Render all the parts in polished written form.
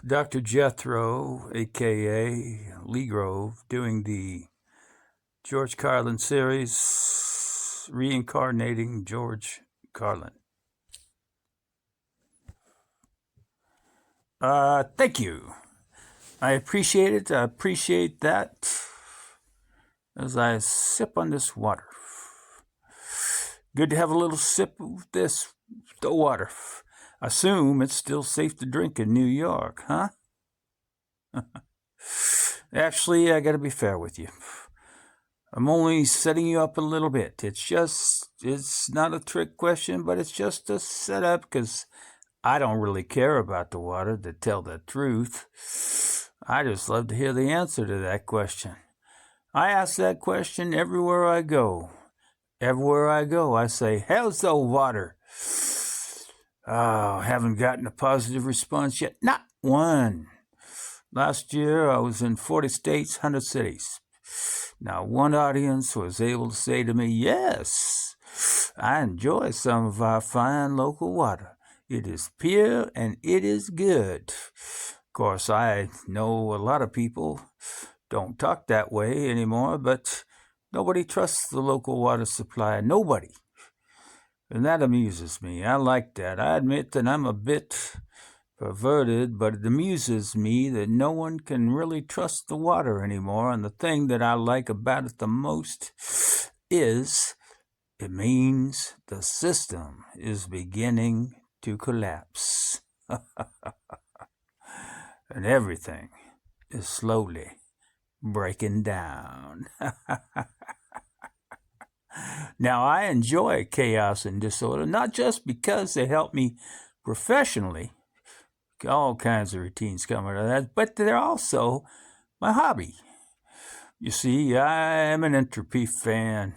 Dr. Jethro, aka Lee Grove, doing the George Carlin series, reincarnating George Carlin. Thank you. I appreciate it. I appreciate that as I sip on this water. Good to have a little sip of this water. Assume it's still safe to drink in New York, huh? Actually, I gotta be fair with you. I'm only setting you up a little bit. It's not a trick question, but it's just a setup because I don't really care about the water, to tell the truth. I just love to hear the answer to that question. I ask that question everywhere I go. Everywhere I go, I say, how's the water? Oh, haven't gotten a positive response yet. Not one. Last year, I was in 40 states, 100 cities. Now, one audience was able to say to me, yes, I enjoy some of our fine local water. It is pure and it is good. Of course, I know a lot of people don't talk that way anymore, but nobody trusts the local water supply. Nobody. And that amuses me. I like that. I admit that I'm a bit perverted, but it amuses me that no one can really trust the water anymore. And the thing that I like about it the most is it means the system is beginning to collapse. And everything is slowly breaking down. Now, I enjoy chaos and disorder, not just because they help me professionally, all kinds of routines come out of that, but they're also my hobby. You see, I am an entropy fan,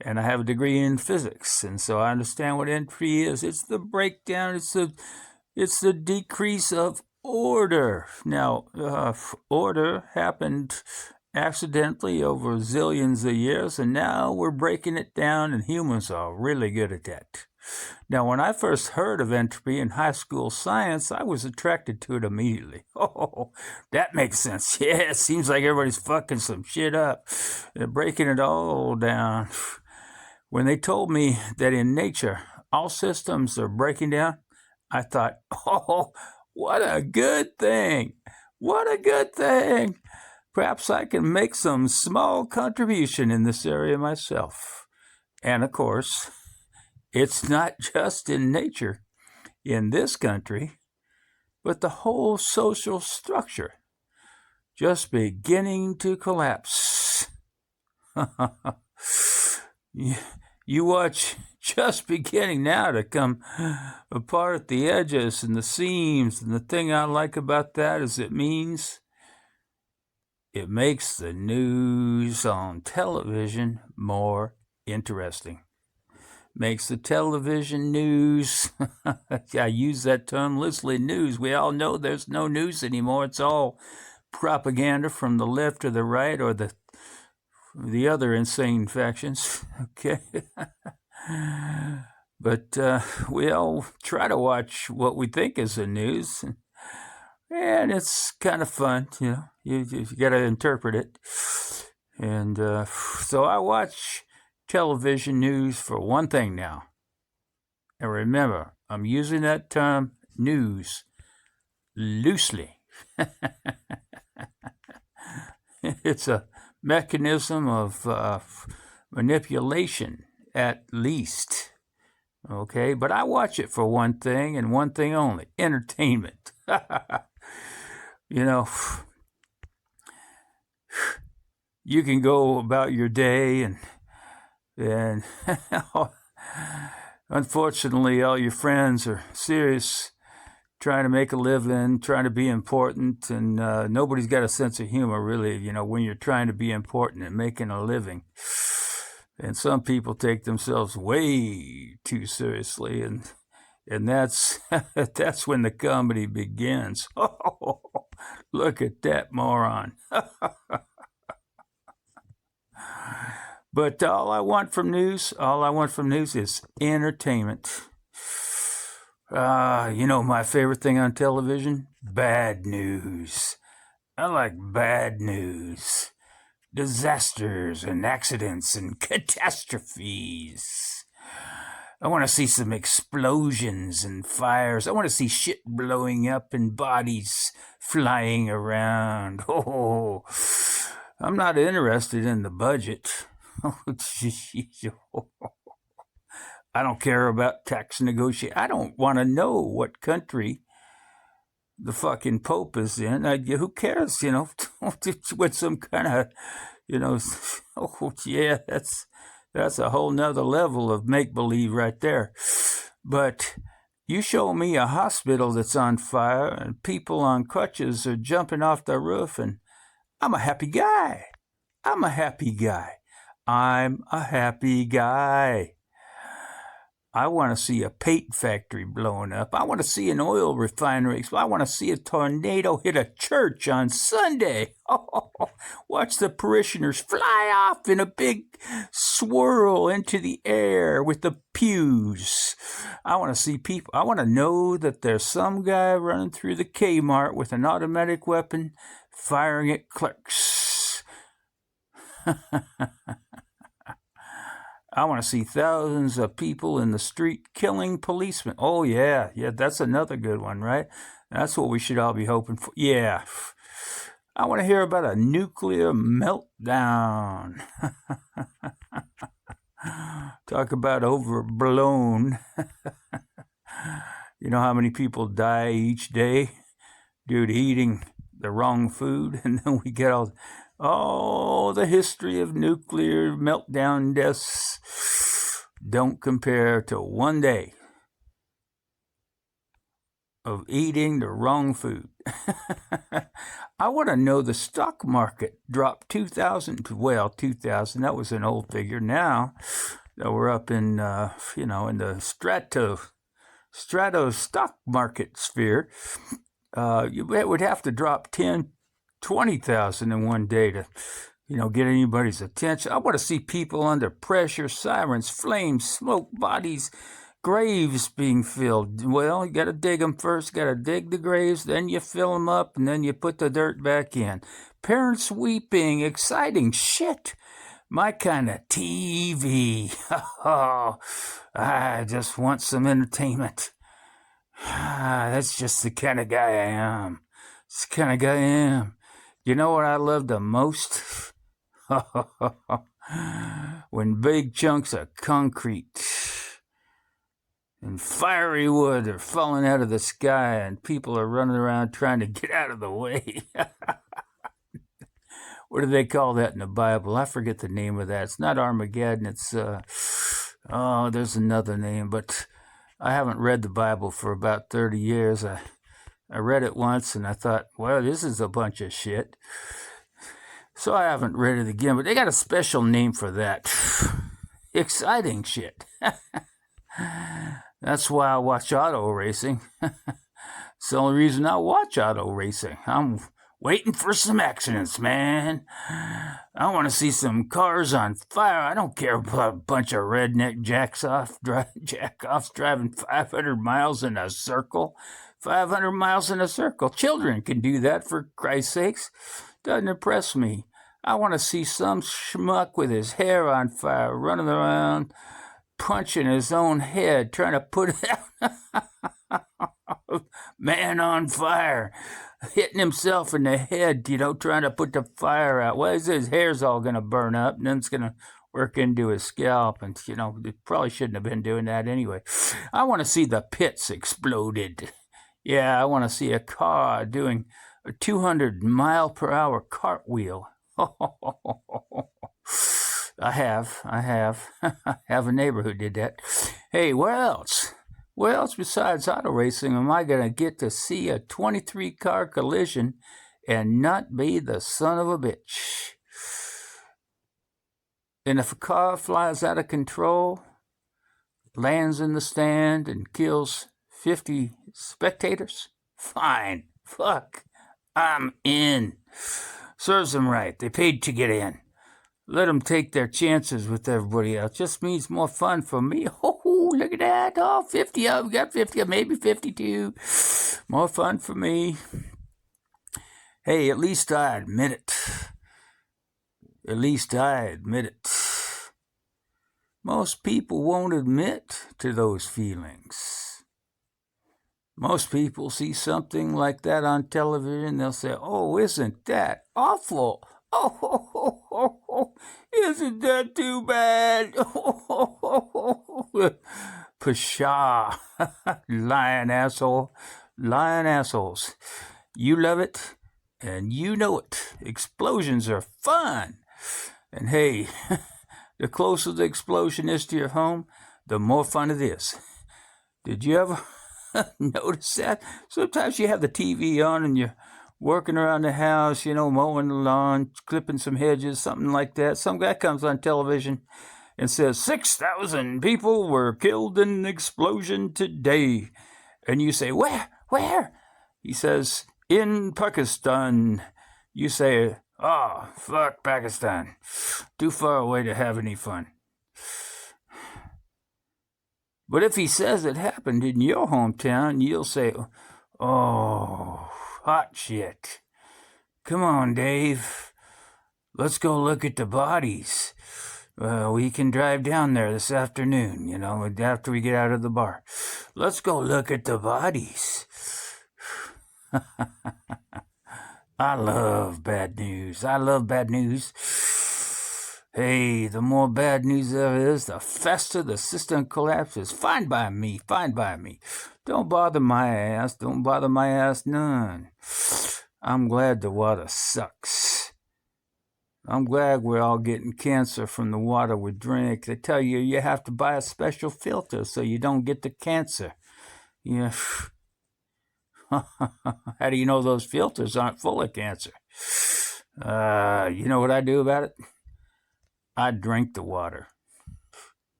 and I have a degree in physics, and so I understand what entropy is. It's the breakdown, it's the decrease of order. Now, order happened accidentally over zillions of years, and now we're breaking it down, and humans are really good at that. Now, when I first heard of entropy in high school science, I was attracted to it immediately. Oh, that makes sense. Yeah, it seems like everybody's fucking some shit up. They're breaking it all down. When they told me that in nature, all systems are breaking down, I thought, oh, what a good thing. What a good thing. Perhaps I can make some small contribution in this area myself. And of course, it's not just in nature in this country, but the whole social structure just beginning to collapse. You watch just beginning now to come apart at the edges and the seams. And the thing I like about that is it means it makes the news on television more interesting. Makes the television news, I use that term loosely, news. We all know there's no news anymore. It's all propaganda from the left or the right or the other insane factions. Okay. But we all try to watch what we think is the news. And it's kind of fun, you know. You got to interpret it. And so I watch television news for one thing now. And remember, I'm using that term news loosely. It's a mechanism of manipulation, at least. Okay, but I watch it for one thing and one thing only: entertainment. You know, you can go about your day and unfortunately all your friends are serious, trying to make a living, trying to be important, and nobody's got a sense of humor really, you know, when you're trying to be important and making a living. And some people take themselves way too seriously, and that's that's when the comedy begins. Oh, look at that moron. But all I want from news is entertainment. You know my favorite thing on television? Bad news. I like bad news. Disasters and accidents and catastrophes. I want to see some explosions and fires. I want to see shit blowing up and bodies flying around. Oh, I'm not interested in the budget. I don't care about tax negotiation. I don't want to know what country the fucking Pope is in. Who cares, with some kind of, oh yeah, that's a whole nother level of make-believe right there. But you show me a hospital that's on fire and people on crutches are jumping off the roof, and I'm a happy guy. I'm a happy guy. I'm a happy guy. I want to see a paint factory blowing up. I want to see an oil refinery. I want to see a tornado hit a church on Sunday. Watch the parishioners fly off in a big swirl into the air with the pews. I want to see people. I want to know that there's some guy running through the Kmart with an automatic weapon firing at clerks. I want to see thousands of people in the street killing policemen. Oh, yeah, that's another good one, right? That's what we should all be hoping for. Yeah. I want to hear about a nuclear meltdown. Talk about overblown. You know how many people die each day due to eating the wrong food? And then we get all the history of nuclear meltdown deaths don't compare to one day of eating the wrong food. I want to know the stock market dropped 2000, that was an old figure. Now that we're up in, in the strato stock market sphere, you would have to drop 20,000 in one day to, get anybody's attention. I want to see people under pressure, sirens, flames, smoke, bodies, graves being filled. Well, you got to dig them first, got to dig the graves, then you fill them up, and then you put the dirt back in. Parents weeping, exciting shit. My kind of TV. Oh, I just want some entertainment. That's just the kind of guy I am. It's the kind of guy I am. You know what I love the most? When big chunks of concrete and fiery wood are falling out of the sky and people are running around trying to get out of the way. What do they call that in the Bible? I forget the name of that. It's not Armageddon. It's, there's another name, but I haven't read the Bible for about 30 years. I read it once and I thought, well, this is a bunch of shit. So I haven't read it again, but they got a special name for that. Exciting shit. That's why I watch auto racing. It's the only reason I watch auto racing. I'm waiting for some accidents, man. I want to see some cars on fire. I don't care about a bunch of redneck jack-offs driving 500 miles in a circle. 500 miles in a circle. Children can do that, for Christ's sakes. Doesn't impress me. I want to see some schmuck with his hair on fire running around, punching his own head, trying to put it out. Man on fire, hitting himself in the head, trying to put the fire out. Well, his hair's all going to burn up, and then it's going to work into his scalp, and, they probably shouldn't have been doing that anyway. I want to see the pits exploded. Yeah, I want to see a car doing a 200-mile-per-hour cartwheel. I have. I have a neighbor who did that. Hey, where else? Where else besides auto racing am I going to get to see a 23-car collision and not be the son of a bitch? And if a car flies out of control, lands in the stand, and kills 50 spectators, fine. Fuck. I'm in. Serves them right. They paid to get in. Let them take their chances with everybody else. Just means more fun for me. Oh, look at that. Oh, 50 of them. Got 50, maybe 52. More fun for me. Hey, at least I admit it. At least I admit it. Most people won't admit to those feelings. Most people see something like that on television, they'll say, oh, isn't that awful? Oh, isn't that too bad? Pshaw, lying asshole, lying assholes. You love it, and you know it. Explosions are fun. And hey, the closer the explosion is to your home, the more fun it is. Did you ever notice that? Sometimes you have the TV on and you're working around the house, mowing the lawn, clipping some hedges, something like that. Some guy comes on television and says, 6,000 people were killed in an explosion today. And you say, where? He says, in Pakistan. You say, oh, fuck Pakistan. Too far away to have any fun. But if he says it happened in your hometown, you'll say, oh, hot shit. Come on, Dave. Let's go look at the bodies. We can drive down there this afternoon, after we get out of the bar. Let's go look at the bodies. I love bad news. Hey, the more bad news there is, the faster the system collapses. Fine by me. Don't bother my ass none. I'm glad the water sucks. I'm glad we're all getting cancer from the water we drink. They tell you have to buy a special filter so you don't get the cancer. Yeah. How do you know those filters aren't full of cancer? You know what I do about it? I drink the water.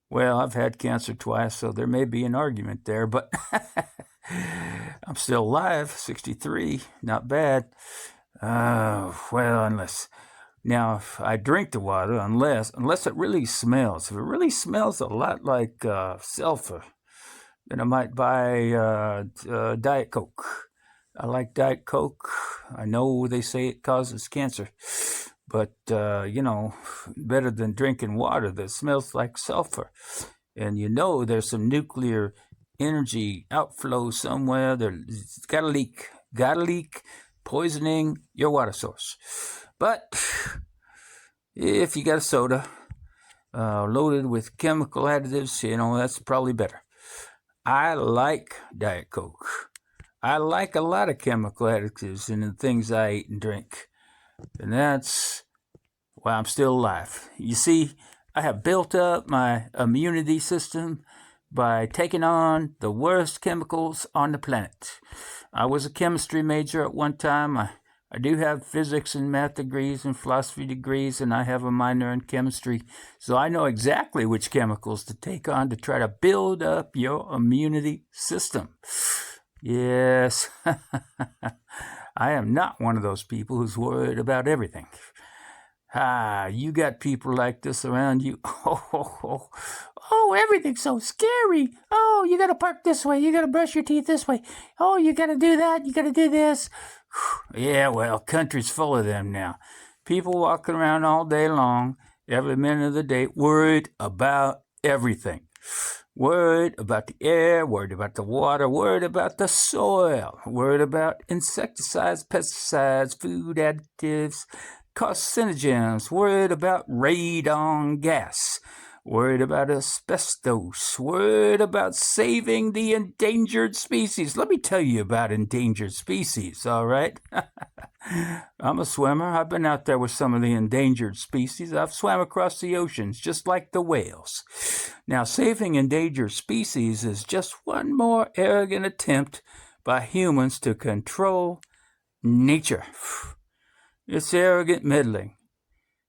Well, I've had cancer twice, so there may be an argument there, but I'm still alive, 63, not bad. Unless I drink the water, unless it really smells. If it really smells a lot like sulfur, then I might buy Diet Coke. I like Diet Coke. I know they say it causes cancer, but, better than drinking water that smells like sulfur. And there's some nuclear energy outflow somewhere. There's got a leak, poisoning your water source. But if you got a soda loaded with chemical additives, that's probably better. I like Diet Coke. I like a lot of chemical additives in the things I eat and drink. And that's why I'm still alive. You see, I have built up my immunity system by taking on the worst chemicals on the planet. I was a chemistry major at one time. I do have physics and math degrees and philosophy degrees, and I have a minor in chemistry. So I know exactly which chemicals to take on to try to build up your immunity system. Yes, I am not one of those people who's worried about everything. You got people like this around you. Oh, everything's so scary. Oh, you got to park this way. You got to brush your teeth this way. Oh, you got to do that. You got to do this. Yeah, well, country's full of them now. People walking around all day long, every minute of the day, worried about everything. Worried about the air, worried about the water, worried about the soil, worried about insecticides, pesticides, food additives, carcinogens, worried about radon gas, worried about asbestos, worried about saving the endangered species. Let me tell you about endangered species, all right? I'm a swimmer. I've been out there with some of the endangered species. I've swam across the oceans just like the whales. Now, saving endangered species is just one more arrogant attempt by humans to control nature. It's arrogant meddling.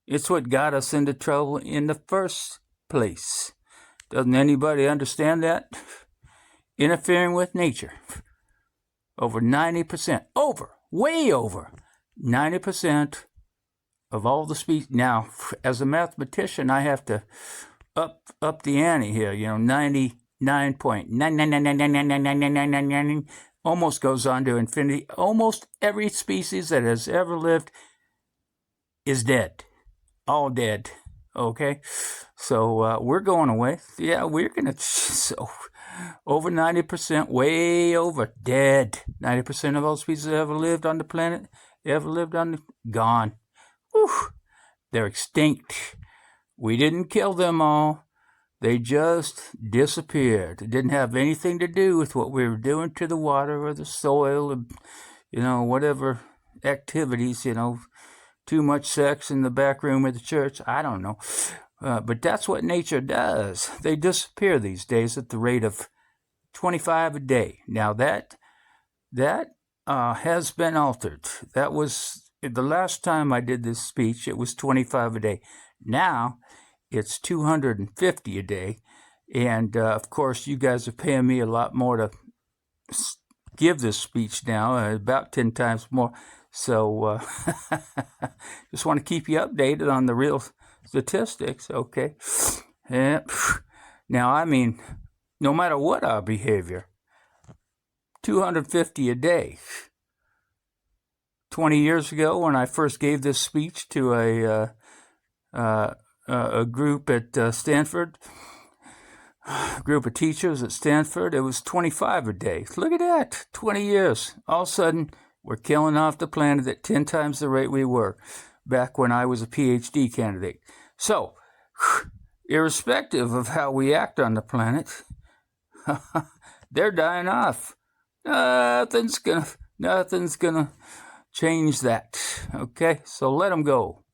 It's what got us into trouble in the first place. Doesn't anybody understand that? Interfering with nature. Over 90%, way over 90% of all the species. Now, as a mathematician, I have to up the ante here. 99.999999999 almost goes on to infinity. Almost every species that has ever lived is dead. All dead. Okay? So we're going away. Yeah, we're going to... So over 90%, way over, dead. 90% of all species that ever lived on the planet, gone. Whew. They're extinct. We didn't kill them all. They just disappeared. It didn't have anything to do with what we were doing to the water or the soil, or, whatever activities, too much sex in the back room of the church. I don't know. But that's what nature does. They disappear these days at the rate of 25 a day. Now that has been altered. That was the last time I did this speech. It was 25 a day. Now it's 250 a day. And of course, you guys are paying me a lot more to give this speech now, about 10 times more. So just want to keep you updated on the real statistics, okay? Now, I mean, no matter what our behavior, 250 a day. 20 years ago, when I first gave this speech to a group at Stanford, a group of teachers at Stanford, it was 25 a day. Look at that, 20 years. All of a sudden, we're killing off the planet at 10 times the rate we were back when I was a PhD candidate. So, irrespective of how we act on the planet, they're dying off. Nothing's gonna change that. Okay, so let them go.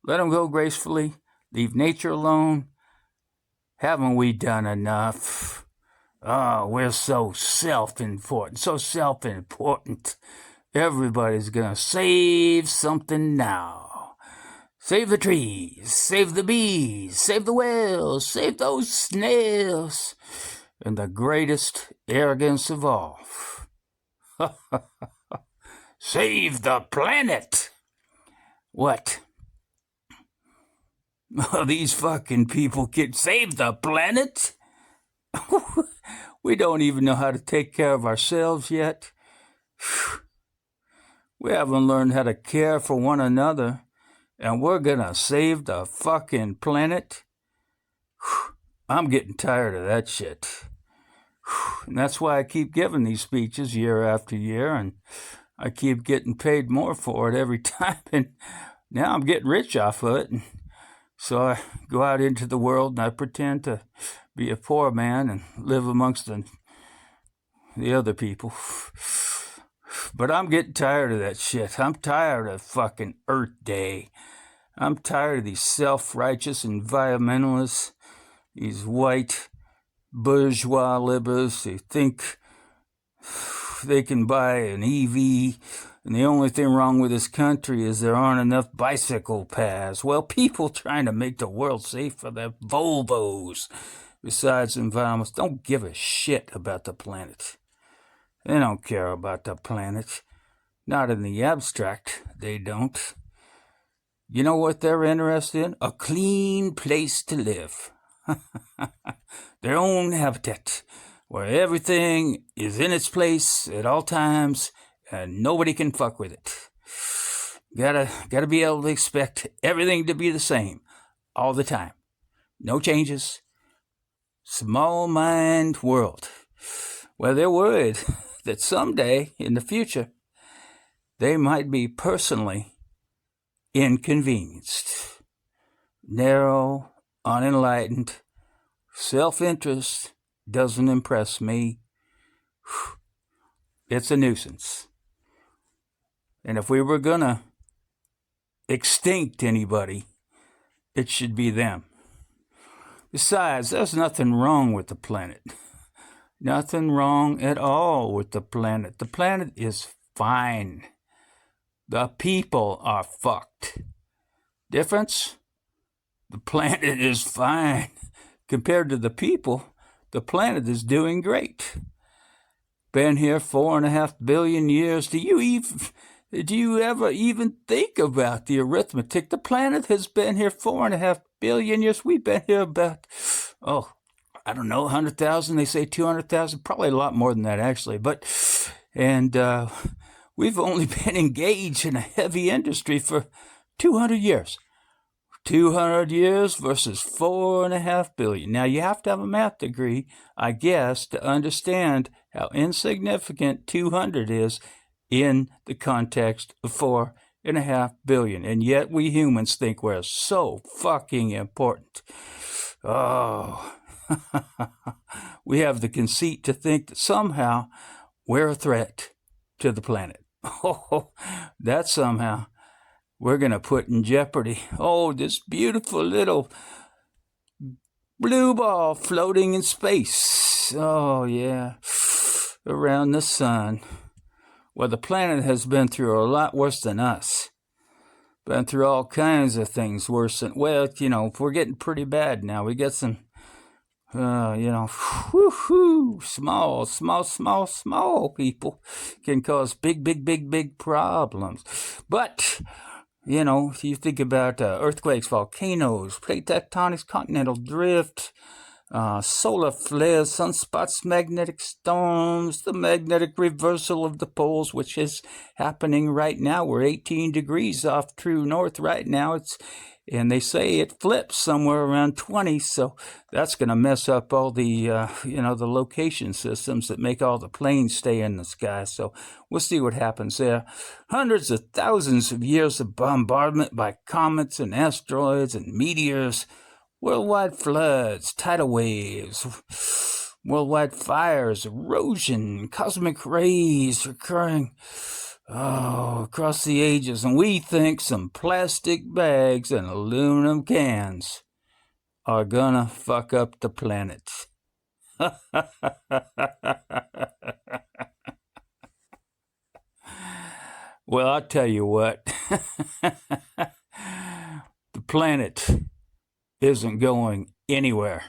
Let them go gracefully. Leave nature alone. Haven't we done enough? Oh, we're so self-important. Everybody's gonna save something now. Save the trees, save the bees, save the whales, save those snails. And the greatest arrogance of all. Save the planet! What? These fucking people can save the planet? We don't even know how to take care of ourselves yet. We haven't learned how to care for one another, and we're gonna save the fucking planet? I'm getting tired of that shit. And that's why I keep giving these speeches year after year, and I keep getting paid more for it every time, and now I'm getting rich off of it. And so I go out into the world and I pretend to be a poor man and live amongst the other people. But I'm getting tired of that shit. I'm tired of fucking Earth Day. I'm tired of these self-righteous environmentalists, these white bourgeois liberals. They think they can buy an EV, and the only thing wrong with this country is there aren't enough bicycle paths. Well, people trying to make the world safe for their Volvos, besides environments, don't give a shit about the planet. They don't care about the planet. Not in the abstract, they don't. You know what they're interested in? A clean place to live. Their own habitat, where everything is in its place at all times and nobody can fuck with it. Gotta be able to expect everything to be the same all the time. No changes. Small mind world. Well, they're worried that someday in the future they might be personally inconvenienced. Narrow, unenlightened, self-interest doesn't impress me. It's a nuisance. And if we were gonna extinct anybody, it should be them. Besides, there's nothing wrong with the planet. Nothing wrong at all with the planet. The planet is fine. The people are fucked. Difference? The planet is fine. Compared to the people, the planet is doing great. Been here 4.5 billion years. Do you ever even think about the arithmetic? The planet has been here 4.5 billion years. We've been here about, I don't know, 100,000. They say 200,000. Probably a lot more than that, actually. And we've only been engaged in a heavy industry for 200 years. 200 years versus 4.5 billion. Now, you have to have a math degree, I guess, to understand how insignificant 200 is in the context of 4.5 billion. And yet we humans think we're so fucking important. Oh, we have the conceit to think that somehow we're a threat to the planet. Oh, that somehow we're going to put in jeopardy, this beautiful little blue ball floating in space. Oh, yeah, around the sun. Well, the planet has been through a lot worse than us. Been through all kinds of things worse than, we're getting pretty bad now. We get some, small people can cause big problems. But if you think about earthquakes, volcanoes, plate tectonics, continental drift, solar flares, sunspots, magnetic storms, the magnetic reversal of the poles, which is happening right now. We're 18 degrees off true north right now. And they say it flips somewhere around 20, so that's going to mess up all the, the location systems that make all the planes stay in the sky. So we'll see what happens there. Hundreds of thousands of years of bombardment by comets and asteroids and meteors, worldwide floods, tidal waves, worldwide fires, erosion, cosmic rays occurring across the ages, and we think some plastic bags and aluminum cans are gonna fuck up the planet. Well, I'll tell you what. The planet isn't going anywhere.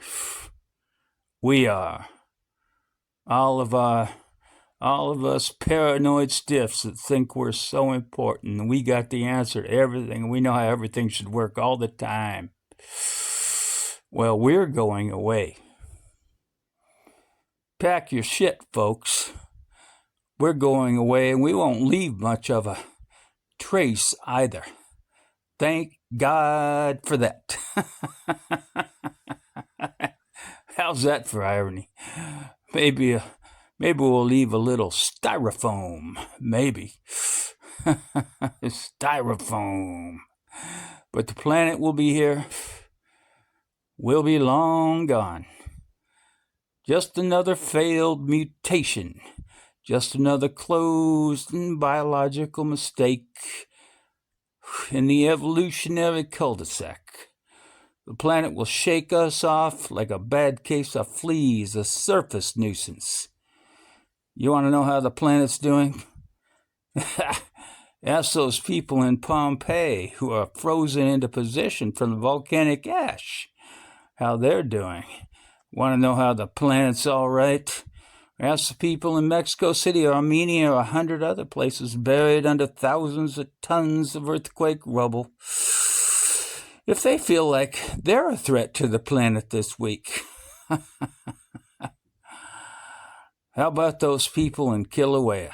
We are. All of us paranoid stiffs that think we're so important and we got the answer to everything. We know how everything should work all the time. Well, we're going away. Pack your shit, folks. We're going away, and we won't leave much of a trace either. Thank God for that. How's that for irony? Maybe we'll leave a little styrofoam. Maybe. Styrofoam. But the planet will be here. We'll be long gone. Just another failed mutation. Just another closed and biological mistake in the evolutionary cul-de-sac. The planet will shake us off like a bad case of fleas, a surface nuisance. You want to know how the planet's doing? Ask those people in Pompeii who are frozen into position from the volcanic ash how they're doing. Want to know how the planet's all right? Ask the people in Mexico City or Armenia or 100 other places buried under thousands of tons of earthquake rubble if they feel like they're a threat to the planet this week. How about those people in Kilauea?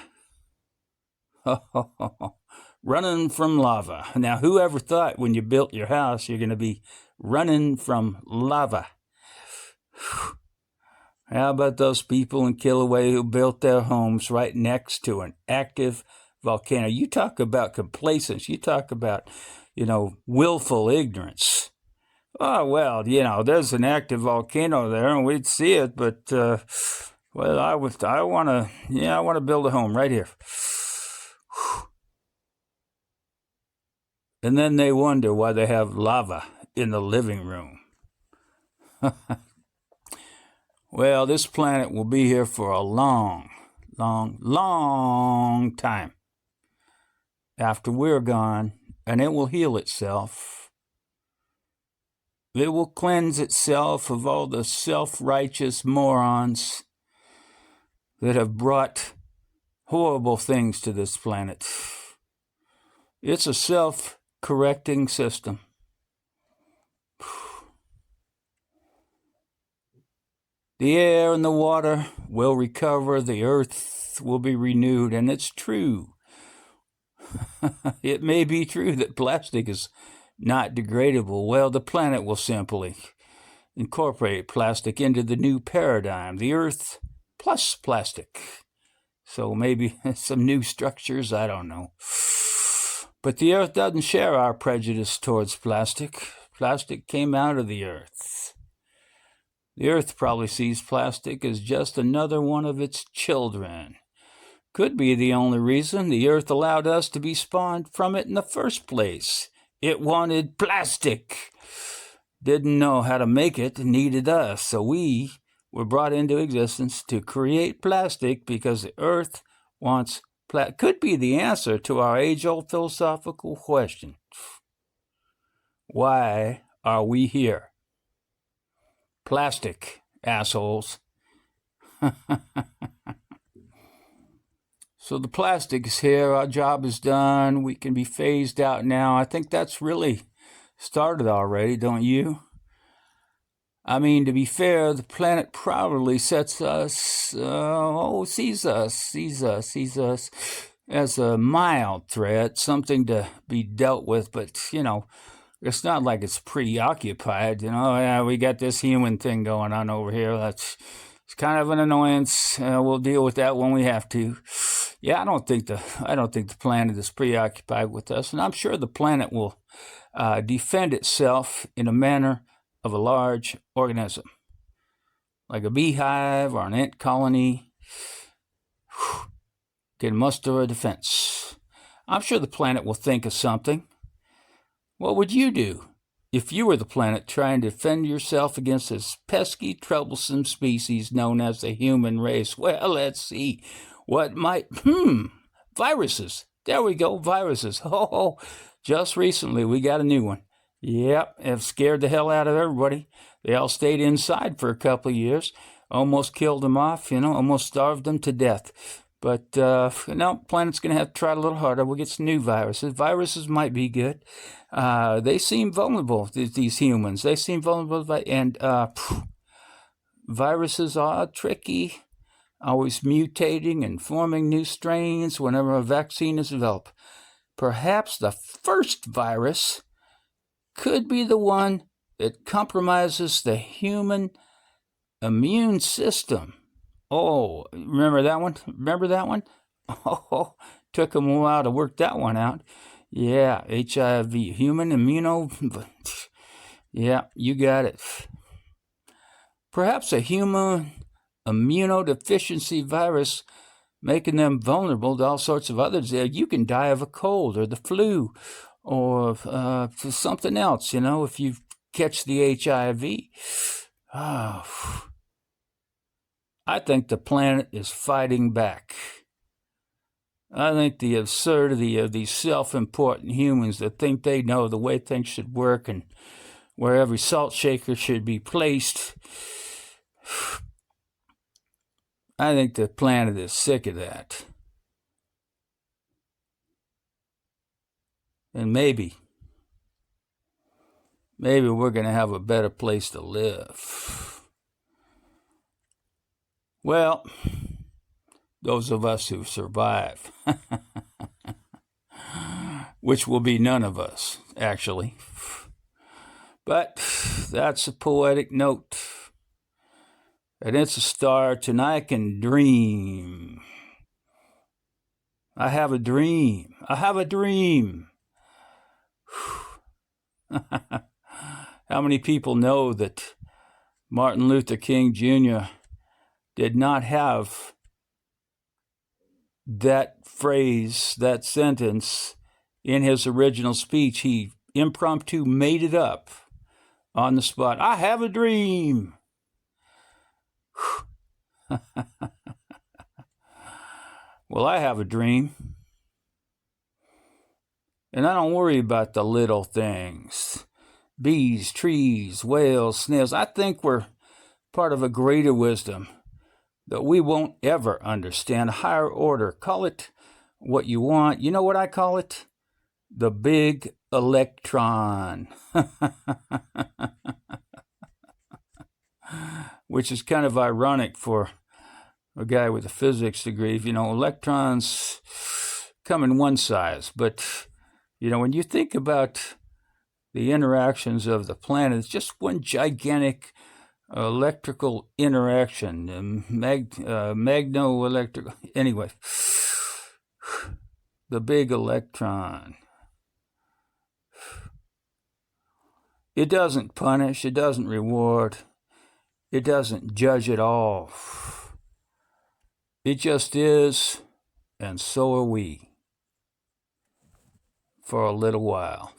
Running from lava. Now, whoever thought when you built your house you're going to be running from lava? How about those people in Kilauea who built their homes right next to an active volcano? You talk about complacence. You talk about, willful ignorance. Oh, well, there's an active volcano there and we'd see it, but, I want to build a home right here. And then they wonder why they have lava in the living room. Well, this planet will be here for a long, long, long time after we're gone, and it will heal itself. It will cleanse itself of all the self-righteous morons that have brought horrible things to this planet. It's a self-correcting system. The air and the water will recover, the earth will be renewed, and it's true. It may be true that plastic is not degradable. Well, the planet will simply incorporate plastic into the new paradigm, the earth plus plastic. So maybe some new structures, I don't know. But the earth doesn't share our prejudice towards plastic. Plastic came out of the earth. The earth probably sees plastic as just another one of its children. Could be the only reason the earth allowed us to be spawned from it in the first place. It wanted plastic. Didn't know how to make it, needed us. So we were brought into existence to create plastic because the earth wants plastic. Could be the answer to our age-old philosophical question. Why are we here? Plastic, assholes. So the plastic is here. Our job is done. We can be phased out now. I think that's really started already, don't you? I mean, to be fair, the planet probably sees us as a mild threat, something to be dealt with, but, it's not like it's preoccupied, yeah, we got this human thing going on over here. It's kind of an annoyance. We'll deal with that when we have to. Yeah, I don't think the planet is preoccupied with us, and I'm sure the planet will defend itself in a manner of a large organism, like a beehive or an ant colony. Can muster a defense. I'm sure the planet will think of something. What would you do if you were the planet trying to defend yourself against this pesky, troublesome species known as the human race? Well, let's see. What might... Viruses. There we go, viruses. Oh, just recently we got a new one. Yep, have scared the hell out of everybody. They all stayed inside for a couple of years. Almost killed them off, almost starved them to death. But, planet's going to have to try a little harder. We'll get some new viruses. Viruses might be good. They seem vulnerable, these humans. They seem vulnerable, and viruses are tricky, always mutating and forming new strains whenever a vaccine is developed. Perhaps the first virus could be the one that compromises the human immune system. Oh, remember that one? Oh, took them a while to work that one out. Yeah, HIV, human immuno... Yeah, you got it. Perhaps a human immunodeficiency virus making them vulnerable to all sorts of others. You can die of a cold or the flu or something else, if you catch the HIV. Oh... I think the planet is fighting back. I think the absurdity of these self-important humans that think they know the way things should work and where every salt shaker should be placed. I think the planet is sick of that. And maybe we're going to have a better place to live. Well, those of us who survive, which will be none of us, actually. But that's a poetic note. And it's a start, and I can dream. I have a dream. How many people know that Martin Luther King Jr. did not have that phrase, that sentence in his original speech? He impromptu made it up on the spot. I have a dream. Well, I have a dream. And I don't worry about the little things. Bees, trees, whales, snails. I think we're part of a greater wisdom that we won't ever understand. A higher order. Call it what you want. You know what I call it? The big electron. Which is kind of ironic for a guy with a physics degree. Electrons come in one size, but when you think about the interactions of the planet, it's just one gigantic electrical interaction, magno-electrical. Anyway, the big electron. It doesn't punish, it doesn't reward, it doesn't judge at all. It just is, and so are we, for a little while.